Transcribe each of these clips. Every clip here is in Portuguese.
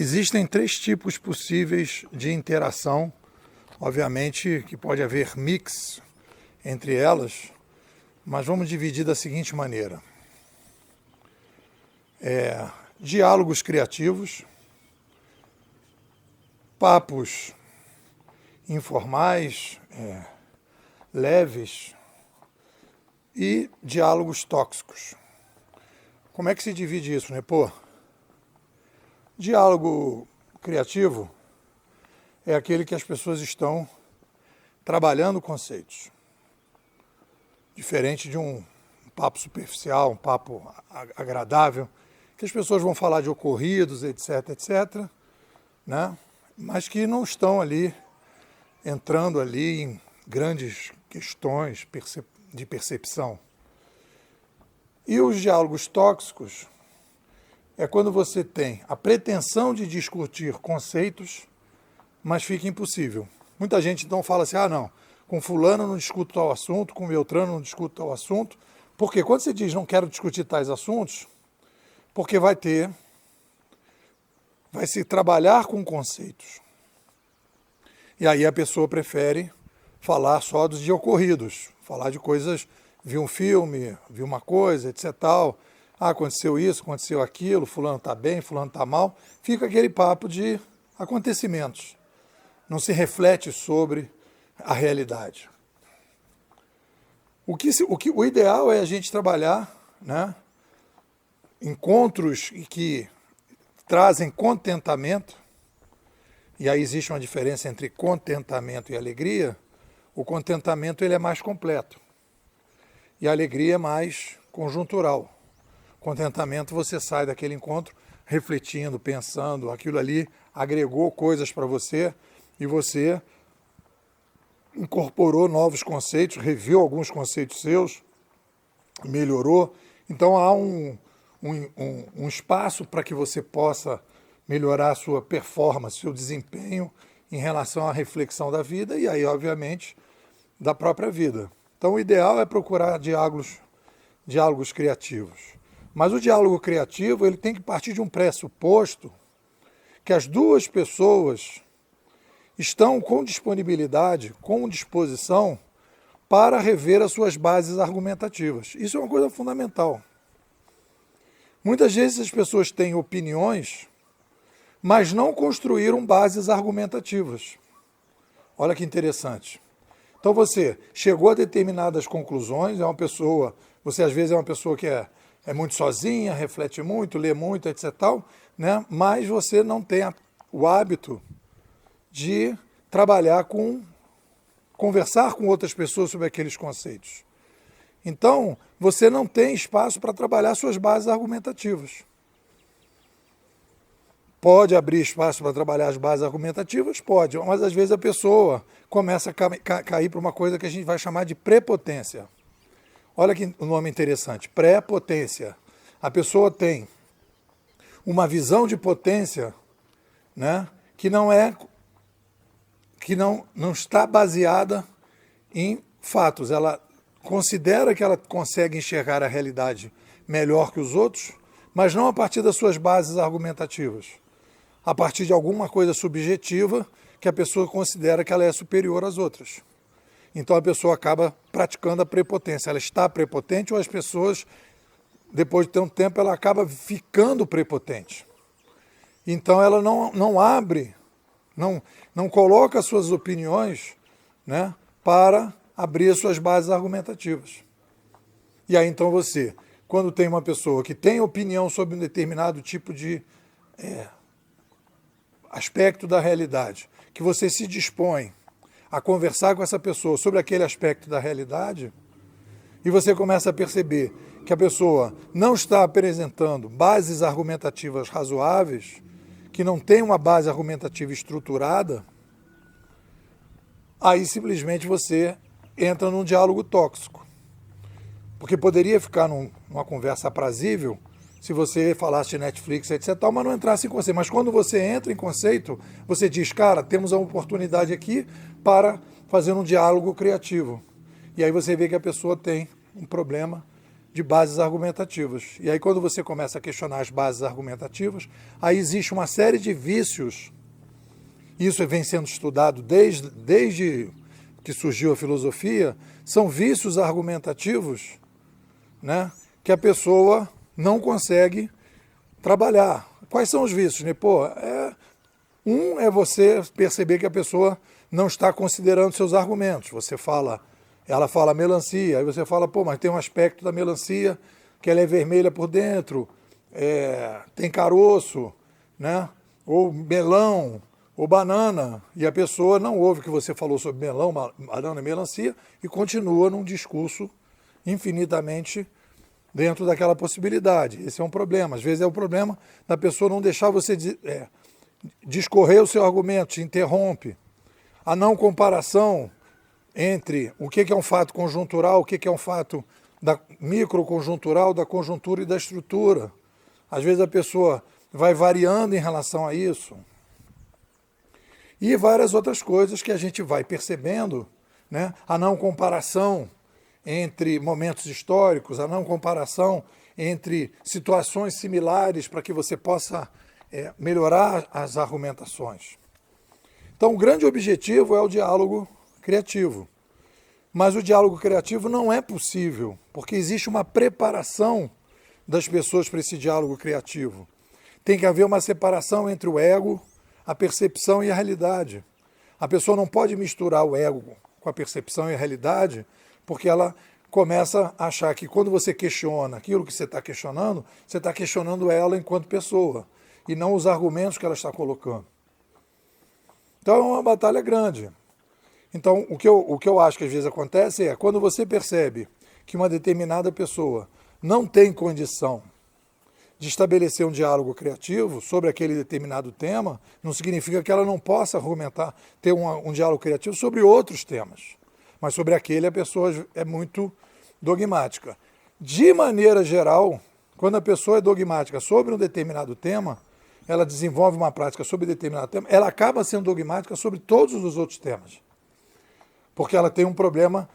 Existem três tipos possíveis de interação, obviamente que pode haver mix entre elas, mas vamos dividir da seguinte maneira. Diálogos criativos, papos informais, leves e diálogos tóxicos. Como é que se divide isso, né? Diálogo criativo é aquele que as pessoas estão trabalhando conceitos. Diferente de um papo superficial, um papo agradável, que as pessoas vão falar de ocorridos, etc, etc, né? Mas que não estão ali, entrando ali em grandes questões de percepção. E os diálogos tóxicos é quando você tem a pretensão de discutir conceitos, mas fica impossível. Muita gente então fala assim, não, com fulano não discuto tal assunto, com Beltrano não discuto tal assunto. Porque quando você diz não quero discutir tais assuntos, porque vai se trabalhar com conceitos. E aí a pessoa prefere falar só dos de ocorridos, falar de coisas, viu um filme, viu uma coisa, etc. tal. Aconteceu isso, aconteceu aquilo, fulano está bem, fulano está mal. Fica aquele papo de acontecimentos. Não se reflete sobre a realidade. O ideal é a gente trabalhar, né, encontros que trazem contentamento, e aí existe uma diferença entre contentamento e alegria. O contentamento ele é mais completo, e a alegria é mais conjuntural. Contentamento, você sai daquele encontro refletindo, pensando, aquilo ali agregou coisas para você e você incorporou novos conceitos, reviu alguns conceitos seus, melhorou. Então há um espaço para que você possa melhorar a sua performance, seu desempenho em relação à reflexão da vida e aí, obviamente, da própria vida. Então o ideal é procurar diálogos criativos. Mas o diálogo criativo ele tem que partir de um pressuposto que as duas pessoas estão com disponibilidade, com disposição para rever as suas bases argumentativas. Isso é uma coisa fundamental. Muitas vezes as pessoas têm opiniões, mas não construíram bases argumentativas. Olha que interessante. Então você chegou a determinadas conclusões, você às vezes é uma pessoa que é muito sozinha, reflete muito, lê muito, etc. tal, né? Mas você não tem o hábito de conversar com outras pessoas sobre aqueles conceitos. Então, você não tem espaço para trabalhar suas bases argumentativas. Pode abrir espaço para trabalhar as bases argumentativas? Pode, mas às vezes a pessoa começa a cair para uma coisa que a gente vai chamar de prepotência. Olha que nome interessante, pré-potência. A pessoa tem uma visão de potência, né, que não está baseada em fatos. Ela considera que ela consegue enxergar a realidade melhor que os outros, mas não a partir das suas bases argumentativas. A partir de alguma coisa subjetiva que a pessoa considera que ela é superior às outras. Então a pessoa acaba praticando a prepotência. Ela está prepotente ou as pessoas, depois de ter um tempo, ela acaba ficando prepotente. Então ela não abre, não coloca suas opiniões, né, para abrir as suas bases argumentativas. E aí então você, quando tem uma pessoa que tem opinião sobre um determinado tipo de aspecto da realidade, que você se dispõe a conversar com essa pessoa sobre aquele aspecto da realidade, e você começa a perceber que a pessoa não está apresentando bases argumentativas razoáveis, que não tem uma base argumentativa estruturada, aí simplesmente você entra num diálogo tóxico. Porque poderia ficar numa conversa aprazível se você falasse de Netflix, etc., mas não entrasse em conceito. Mas quando você entra em conceito, você diz, cara, temos a oportunidade aqui para fazer um diálogo criativo. E aí você vê que a pessoa tem um problema de de bases argumentativas. E aí quando você começa a questionar as bases argumentativas, aí existe uma série de vícios. Isso vem sendo estudado desde que surgiu a filosofia, são vícios argumentativos, né, que a pessoa não consegue trabalhar. Quais são os vícios, né? Um é você perceber que a pessoa não está considerando seus argumentos. Ela fala melancia, aí você fala, mas tem um aspecto da melancia que ela é vermelha por dentro, tem caroço, né? Ou melão, ou banana, e a pessoa não ouve o que você falou sobre melão, banana e melancia e continua num discurso infinitamente dentro daquela possibilidade. Esse é um problema. Às vezes é o problema da pessoa não deixar você discorrer o seu argumento, te interrompe. A não comparação entre o que é um fato conjuntural, o que é um fato microconjuntural, da conjuntura e da estrutura. Às vezes a pessoa vai variando em relação a isso. E várias outras coisas que a gente vai percebendo, né? A não comparação entre momentos históricos, a não comparação entre situações similares para que você possa melhorar as argumentações. Então, o grande objetivo é o diálogo criativo. Mas o diálogo criativo não é possível, porque existe uma preparação das pessoas para esse diálogo criativo. Tem que haver uma separação entre o ego, a percepção e a realidade. A pessoa não pode misturar o ego com a percepção e a realidade, porque ela começa a achar que quando você questiona aquilo que você está questionando ela enquanto pessoa, e não os argumentos que ela está colocando. Então é uma batalha grande. Então o que eu acho que às vezes acontece é quando você percebe que uma determinada pessoa não tem condição de estabelecer um diálogo criativo sobre aquele determinado tema, não significa que ela não possa argumentar, ter um diálogo criativo sobre outros temas. Mas sobre aquele a pessoa é muito dogmática. De maneira geral, quando a pessoa é dogmática sobre um determinado tema, ela desenvolve uma prática sobre determinado tema, ela acaba sendo dogmática sobre todos os outros temas. Porque ela tem um problema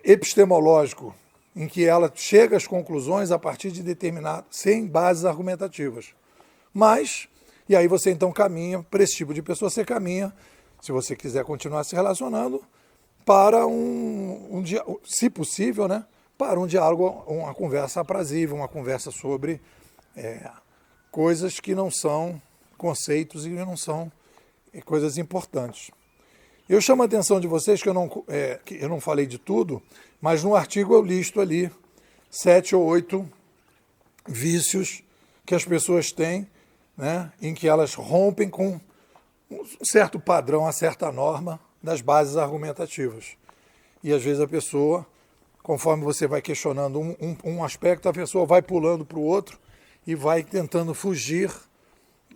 epistemológico, em que ela chega às conclusões a partir de determinado, sem bases argumentativas. E aí você então caminha, para esse tipo de pessoa, você caminha, se você quiser continuar se relacionando, para se possível, né, para um diálogo, uma conversa aprazível, uma conversa sobre coisas que não são conceitos e não são coisas importantes. Eu chamo a atenção de vocês que eu não falei de tudo, mas no artigo eu listo ali 7 ou 8 vícios que as pessoas têm, né, em que elas rompem com um certo padrão, uma certa norma das bases argumentativas. E às vezes a pessoa, conforme você vai questionando um aspecto, a pessoa vai pulando para o outro e vai tentando fugir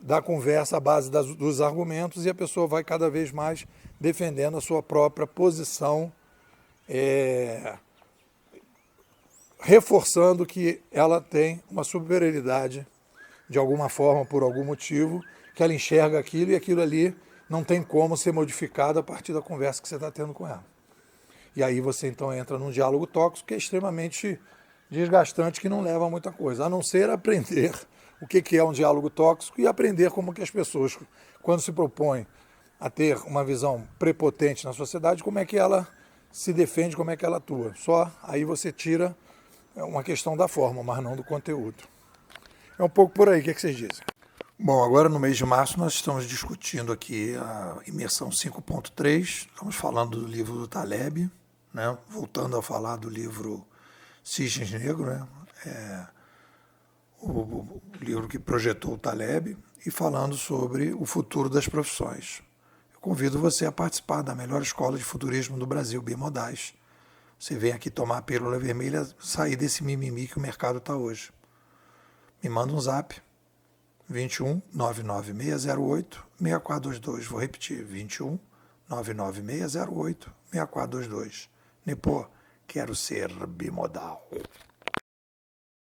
da conversa à base dos argumentos, e a pessoa vai cada vez mais defendendo a sua própria posição, reforçando que ela tem uma superioridade de alguma forma, por algum motivo, que ela enxerga aquilo e aquilo ali não tem como ser modificado a partir da conversa que você está tendo com ela. E aí você então entra num diálogo tóxico que é extremamente desgastante, que não leva a muita coisa, a não ser aprender o que é um diálogo tóxico e aprender como que as pessoas, quando se propõem a ter uma visão prepotente na sociedade, como é que ela se defende, como é que ela atua. Só aí você tira uma questão da forma, mas não do conteúdo. É um pouco por aí, o que vocês dizem? Bom, agora no mês de março nós estamos discutindo aqui a imersão 5.3, estamos falando do livro do Taleb, né? Voltando a falar do livro Cisnes Negros, né? O livro que projetou o Taleb, e falando sobre o futuro das profissões. Eu convido você a participar da melhor escola de futurismo do Brasil, Bimodais. Você vem aqui tomar a pílula vermelha, sair desse mimimi que o mercado está hoje. Me manda um zap, 21 99608 6422. Vou repetir, 21 99608 6422. Nipô, quero ser bimodal.